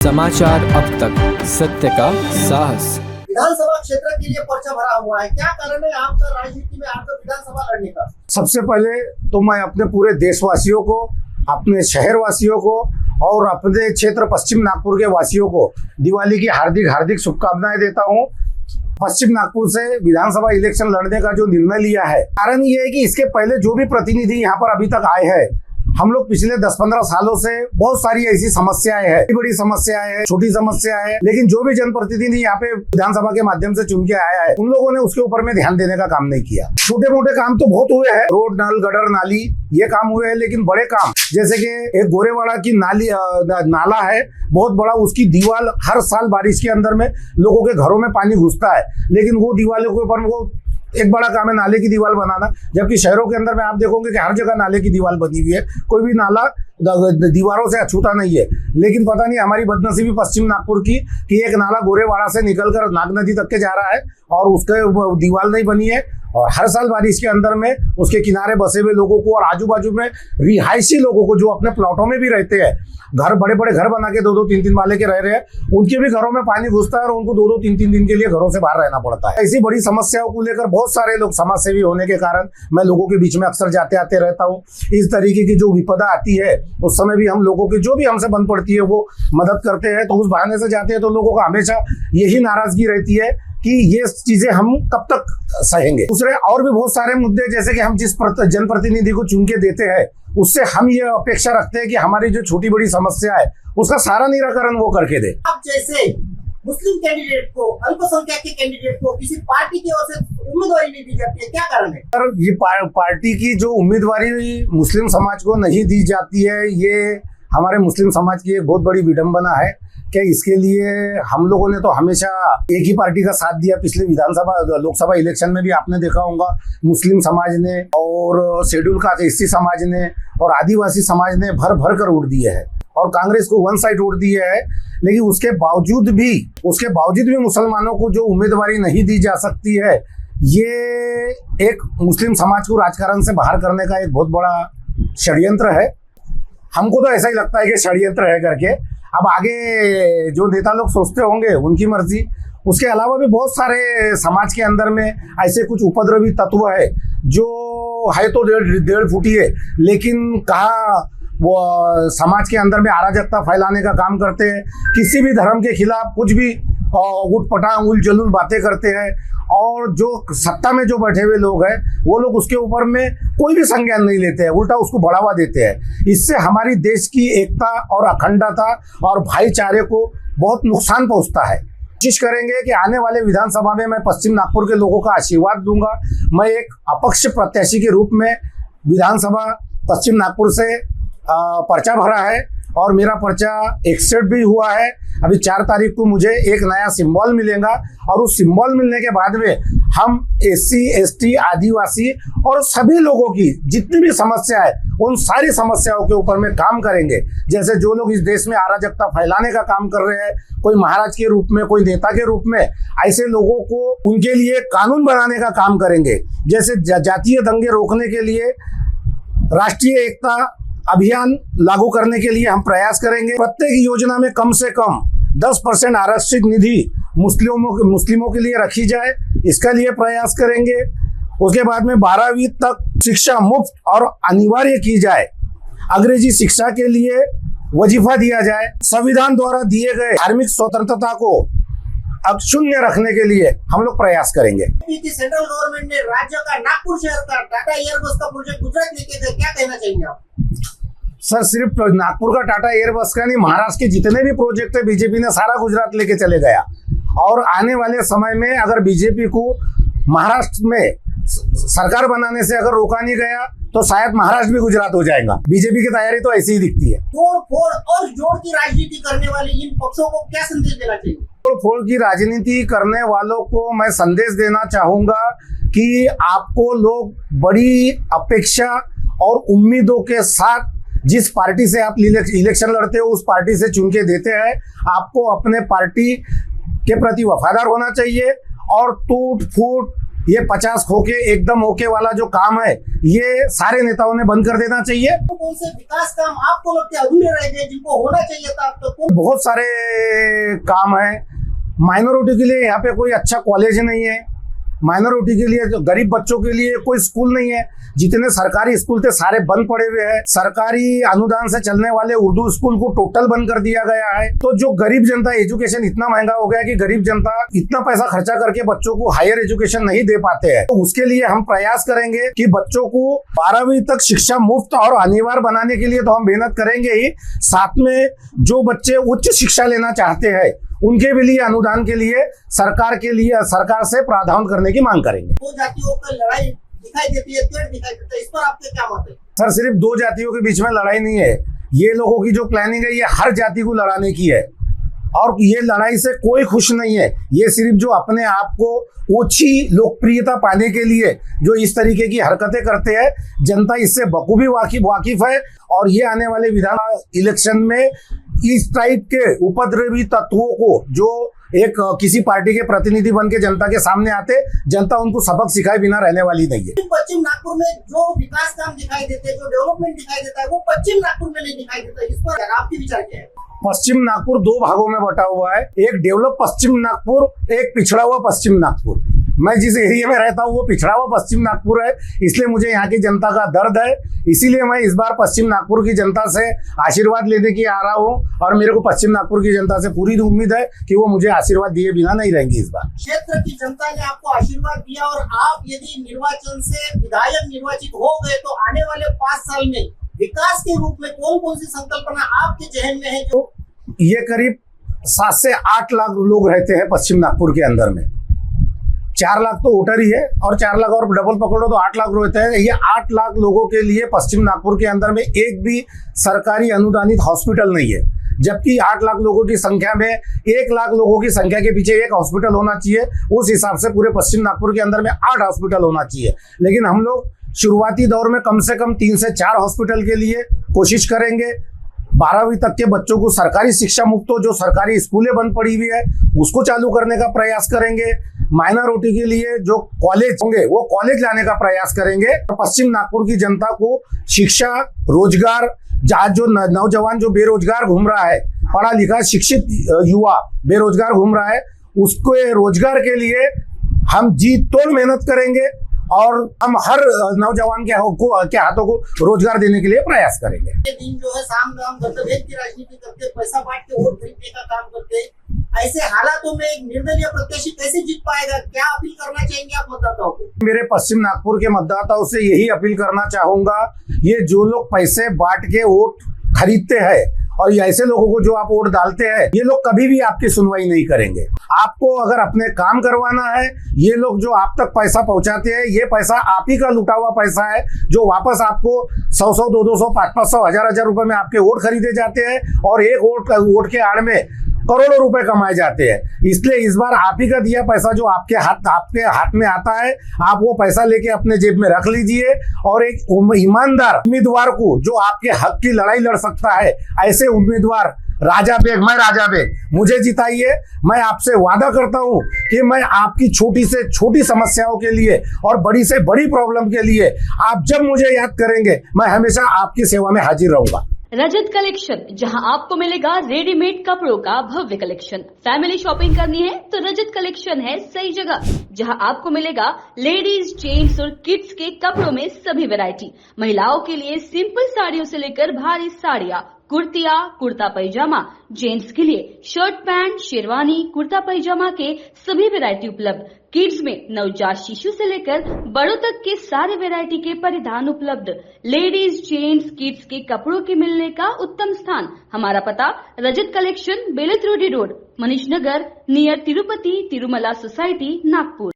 समाचार अब तक, सत्य का साहस। विधानसभा क्षेत्र के लिए पर्चा भरा हुआ है, क्या कारण है आपका राजनीति में आपका विधानसभा लड़ने का? सबसे पहले तो मैं अपने पूरे देशवासियों को, अपने शहर वासियों को और अपने क्षेत्र पश्चिम नागपुर के वासियों को दिवाली की हार्दिक हार्दिक शुभकामनाएं देता हूं। पश्चिम नागपुर से विधानसभा इलेक्शन लड़ने का जो निर्णय लिया है, कारण ये है कि इसके पहले जो भी प्रतिनिधि यहाँ पर अभी तक आए हैं, हम लोग पिछले 10-15 सालों से बहुत सारी ऐसी समस्याएं हैं, बड़ी समस्याएं हैं, छोटी समस्याएं हैं, लेकिन जो भी जनप्रतिनिधि यहाँ पे विधानसभा के माध्यम से चुन के आया है, उन लोगों ने उसके ऊपर में ध्यान देने का काम नहीं किया। छोटे मोटे काम तो बहुत हुए हैं, रोड, नल, गटर, नाली, ये काम हुए हैं, लेकिन बड़े काम जैसे कि एक गोरेवाड़ा की नाला है बहुत बड़ा, उसकी दीवार हर साल बारिश के अंदर में लोगों के घरों में पानी घुसता है, लेकिन वो दीवारों के ऊपर वो एक बड़ा काम है नाले की दीवार बनाना। जबकि शहरों के अंदर में आप देखोगे कि हर जगह नाले की दीवार बनी हुई है, कोई भी नाला दीवारों से अछूता नहीं है। लेकिन पता नहीं हमारी बदनसीबी पश्चिम नागपुर की कि एक नाला गोरेवाड़ा से निकलकर नाग नदी तक के जा रहा है और उसके दीवार नहीं बनी है, और हर साल बारिश के अंदर में उसके किनारे बसे हुए लोगों को और आजू बाजू में रिहायशी लोगों को जो अपने प्लॉटों में भी रहते हैं, घर बड़े बड़े घर बना के 2-2, 3-3 माले के रह रहे हैं, उनके भी घरों में पानी घुसता है और उनको 2-2, 3-3 दिन के लिए घरों से बाहर रहना पड़ता है। ऐसी बड़ी समस्याओं को लेकर बहुत सारे लोग, समाज सेवी होने के कारण मैं लोगों के बीच में अक्सर जाते आते रहता हूँ। इस तरीके की जो विपदा आती है उस समय भी हम लोगों की जो भी हमसे बन पड़ती है वो मदद करते हैं, तो उस बहाने से जाते हैं तो लोगों को हमेशा यही नाराजगी रहती है कि ये चीजें हम कब तक सहेंगे। दूसरे और भी बहुत सारे मुद्दे, जैसे कि हम जिस जनप्रतिनिधि को चुन के देते हैं उससे हम ये अपेक्षा रखते हैं कि हमारी जो छोटी बड़ी समस्या है उसका सारा निराकरण वो करके दे। अब जैसे मुस्लिम कैंडिडेट को, अल्पसंख्यक के कैंडिडेट को किसी पार्टी की ओर से उम्मीदवारी नहीं दी जाती है, क्या कारण है? सर, ये पार्टी की जो उम्मीदवारी मुस्लिम समाज को नहीं दी जाती है, ये हमारे मुस्लिम समाज की एक बहुत बड़ी विडंबना है। क्या इसके लिए हम लोगों ने तो हमेशा एक ही पार्टी का साथ दिया। पिछले विधानसभा लोकसभा इलेक्शन में भी आपने देखा होगा, मुस्लिम समाज ने और शेड्यूल कास्ट एससी समाज ने और आदिवासी समाज ने भर भर कर वोट दिए हैं और कांग्रेस को वन साइड वोट दिए है। लेकिन उसके बावजूद भी मुसलमानों को जो उम्मीदवारी नहीं दी जा सकती है, ये एक मुस्लिम समाज को राजकारण से बाहर करने का एक बहुत बड़ा षड्यंत्र है। हमको तो ऐसा ही लगता है कि षड्यंत्र है करके। अब आगे जो नेता लोग सोचते होंगे उनकी मर्जी। उसके अलावा भी बहुत सारे समाज के अंदर में ऐसे कुछ उपद्रवी तत्व है जो है तो 1.5 फुटी है, लेकिन कहा वो समाज के अंदर में अराजकता फैलाने का काम करते हैं, किसी भी धर्म के खिलाफ कुछ भी उठपटांग उल जलूल बातें करते हैं, और जो सत्ता में जो बैठे हुए लोग हैं वो लोग उसके ऊपर में कोई भी संज्ञान नहीं लेते हैं, उल्टा उसको बढ़ावा देते हैं। इससे हमारी देश की एकता और अखंडता और भाईचारे को बहुत नुकसान पहुंचता है। कोशिश करेंगे कि आने वाले विधानसभा में मैं पश्चिम नागपुर के लोगों का आशीर्वाद दूंगा। मैं एक अपक्ष प्रत्याशी के रूप में विधानसभा पश्चिम नागपुर से पर्चा भरा है और मेरा पर्चा एक्सेप्ट भी हुआ है। अभी 4 तारीख को मुझे एक नया सिंबल मिलेगा और उस सिंबल मिलने के बाद में हम एससी, एसटी, आदिवासी और सभी लोगों की जितनी भी समस्या है उन सारी समस्याओं के ऊपर में काम करेंगे। जैसे जो लोग इस देश में अराजकता फैलाने का काम कर रहे हैं, कोई महाराज के रूप में, कोई नेता के रूप में, ऐसे लोगों को उनके लिए कानून बनाने का काम करेंगे। जैसे जातीय दंगे रोकने के लिए राष्ट्रीय एकता अभियान लागू करने के लिए हम प्रयास करेंगे। प्रत्येक योजना में कम से कम 10% आरक्षित निधि मुस्लिमों के लिए रखी जाए, इसका लिए प्रयास करेंगे। उसके बाद में 12वीं तक शिक्षा मुफ्त और अनिवार्य की जाए। अंग्रेजी शिक्षा के लिए वजीफा दिया जाए। संविधान द्वारा दिए गए धार्मिक स्वतंत्रता को अब शून्य रखने के लिए हम लोग प्रयास करेंगे। सेंट्रल गवर्नमेंट ने राज्य का नागपुर शहर का टाटा एयरबस का प्रोजेक्ट गुजरात लेके गए, क्या कहना चाहेंगे आप? सर, सिर्फ नागपुर का टाटा एयरबस का नहीं, महाराष्ट्र के जितने भी प्रोजेक्ट है बीजेपी ने सारा गुजरात लेके चले गया। और आने वाले समय में अगर बीजेपी को महाराष्ट्र में सरकार बनाने से अगर रोका नहीं गया तो शायद महाराष्ट्र भी गुजरात हो जाएगा। बीजेपी की तैयारी तो ऐसी ही दिखती है। तोड़-फोड़ और जोड़ की राजनीति करने वाले इन पक्षों को क्या संदेश देना चाहिए? तोड़-फोड़ की राजनीति करने वालों को मैं संदेश देना चाहूंगा कि आपको लोग बड़ी अपेक्षा और उम्मीदों के साथ जिस पार्टी से आप इलेक्शन लड़ते हो उस पार्टी से चुन के देते हैं, आपको अपने पार्टी के प्रति वफादार होना चाहिए और टूट फूट ये 50 खोके एकदम ओके वाला जो काम है ये सारे नेताओं ने बंद कर देना चाहिए। कौन से विकास काम आपको लगते हैं अधूरे रह गए जिनको होना चाहिए था अब तक? बहुत सारे काम है। माइनॉरिटी के लिए यहाँ पे कोई अच्छा कॉलेज नहीं है, माइनॉरिटी के लिए गरीब बच्चों के लिए कोई स्कूल नहीं है। जितने सरकारी स्कूल थे सारे बंद पड़े हुए हैं। सरकारी अनुदान से चलने वाले उर्दू स्कूल को टोटल बंद कर दिया गया है। तो जो गरीब जनता, एजुकेशन इतना महंगा हो गया कि गरीब जनता इतना पैसा खर्चा करके बच्चों को हायर एजुकेशन नहीं दे पाते हैं। तो उसके लिए हम प्रयास करेंगे कि बच्चों को 12वीं तक शिक्षा मुफ्त और अनिवार्य बनाने के लिए तो हम मेहनत करेंगे ही, साथ में जो बच्चे उच्च शिक्षा लेना चाहते हैं उनके भी लिए अनुदान के लिए सरकार से प्रावधान करने की मांग करेंगे। दो जातियों की लड़ाई दिखाई देती है, पेड़ दिखाई देता है, इस पर आपके क्या मत है? सर, सिर्फ दो जातियों के बीच में लड़ाई नहीं है। ये लोगों की जो प्लानिंग है ये हर जाति को लड़ाने की है और ये लड़ाई से कोई खुश नहीं है। ये सिर्फ जो अपने आप को ओछी लोकप्रियता पाने के लिए जो इस तरीके की हरकतें करते हैं, जनता इससे बखूबी वाकिफ है। और ये आने वाले विधान इलेक्शन में इस टाइप के उपद्रवी तत्वों को जो एक किसी पार्टी के प्रतिनिधि बन के जनता के सामने आते, जनता उनको सबक सिखाए बिना रहने वाली नहीं है। पश्चिम नागपुर में जो विकास काम दिखाई देते हैं, जो डेवलपमेंट दिखाई देता है, वो पश्चिम नागपुर में नहीं दिखाई देता। इस पर आपके विचार क्या है? पश्चिम नागपुर दो भागों में बटा हुआ है, एक डेवलप पश्चिम नागपुर, एक पिछड़ा हुआ पश्चिम नागपुर। मैं जिस एरिया में रहता हूँ वो पिछड़ा हुआ पश्चिम नागपुर है, इसलिए मुझे यहाँ की जनता का दर्द है। इसीलिए मैं इस बार पश्चिम नागपुर की जनता से आशीर्वाद लेने की आ रहा हूँ और मेरे को पश्चिम नागपुर की जनता से पूरी उम्मीद है कि वो मुझे आशीर्वाद दिए बिना नहीं रहेंगी। इस बार क्षेत्र की जनता ने आपको आशीर्वाद दिया और आप यदि निर्वाचन से विधायक निर्वाचित हो गए तो आने वाले 5 साल में विकास के रूप में कौन कौन सी संकल्पना आपके जहन में है? तो ये करीब 7 से 8 लाख लोग रहते हैं पश्चिम नागपुर के अंदर में। 4 लाख तो वोटर ही है और 4 लाख और डबल पकड़ो तो 8 लाख रहते हैं। ये 8 लाख लोगों के लिए पश्चिम नागपुर के अंदर में एक भी सरकारी अनुदानित हॉस्पिटल नहीं है, जबकि 8 लाख लोगों की संख्या में 1 लाख लोगों की संख्या के पीछे एक हॉस्पिटल होना चाहिए। उस हिसाब से पूरे पश्चिम नागपुर के अंदर में 8 हॉस्पिटल होना चाहिए, लेकिन हम लोग शुरुआती दौर में कम से कम 3 से 4 हॉस्पिटल के लिए कोशिश करेंगे। 12वीं तक के बच्चों को सरकारी शिक्षा मुफ्त हो, जो सरकारी स्कूलें बंद पड़ी हुई है उसको चालू करने का प्रयास करेंगे। माइनॉरिटी के लिए जो कॉलेज होंगे वो कॉलेज लाने का प्रयास करेंगे। पश्चिम नागपुर की जनता को शिक्षा, रोजगार, जहाँ जो नौजवान जो बेरोजगार घूम रहा है, पढ़ा लिखा शिक्षित युवा बेरोजगार घूम रहा है, उसको रोजगार के लिए हम जी तोड़ मेहनत करेंगे और हम हर नौजवान के हाथों को रोजगार देने के लिए प्रयास करेंगे। ये दिन जो है साम दाम मतभेद की राजनीति करते, पैसा बांट के वोट खरीदने का काम करते, ऐसे हालातों में एक निर्दलीय प्रत्याशी कैसे जीत पाएगा? क्या अपील करना चाहेंगे आप मतदाताओं को? मेरे पश्चिम नागपुर के मतदाताओं से यही अपील करना चाहूंगा, ये जो लोग पैसे बांट के वोट खरीदते हैं और ऐसे लोगों को जो आप वोट डालते हैं, ये लोग कभी भी आपकी सुनवाई नहीं करेंगे। आपको अगर अपने काम करवाना है, ये लोग जो आप तक पैसा पहुंचाते हैं, ये पैसा आप ही का लुटा हुआ पैसा है, जो वापस आपको 100-100, 200-200, 500, 1000 रुपए में आपके वोट खरीदे जाते हैं और एक वोट के आड़ में करोड़ों रुपए कमाए जाते हैं। इसलिए इस बार आप ही का दिया पैसा जो आपके हाथ में आता है, आप वो पैसा लेके अपने जेब में रख लीजिए और एक ईमानदार उम्मीदवार को जो आपके हक की लड़ाई लड़ सकता है, ऐसे उम्मीदवार मैं राजा बेग मुझे जिताइए। मैं आपसे वादा करता हूं कि मैं आपकी छोटी से छोटी समस्याओं के लिए और बड़ी से बड़ी प्रॉब्लम के लिए आप जब मुझे याद करेंगे, मैं हमेशा आपकी सेवा में हाजिर रहूंगा। रजत कलेक्शन, जहां आपको मिलेगा रेडीमेड कपड़ों का भव्य कलेक्शन। फैमिली शॉपिंग करनी है तो रजत कलेक्शन है सही जगह, जहां आपको मिलेगा लेडीज, जेंट्स और किड्स के कपड़ों में सभी वैरायटी। महिलाओं के लिए सिंपल साड़ियों से लेकर भारी साड़ियां, कुर्तिया, कुर्ता पैजामा, जेंट्स के लिए शर्ट पैंट, शेरवानी, कुर्ता पैजामा के सभी वैरायटी उपलब्ध। किड्स में नवजात शिशु से लेकर बड़ों तक के सारे वैरायटी के परिधान उपलब्ध। लेडीज, जेंट्स, किड्स के कपड़ों के मिलने का उत्तम स्थान। हमारा पता रजत collection, बेलत रोडी road, Manish Nagar, near Tirupati Tirumala society, Nagpur.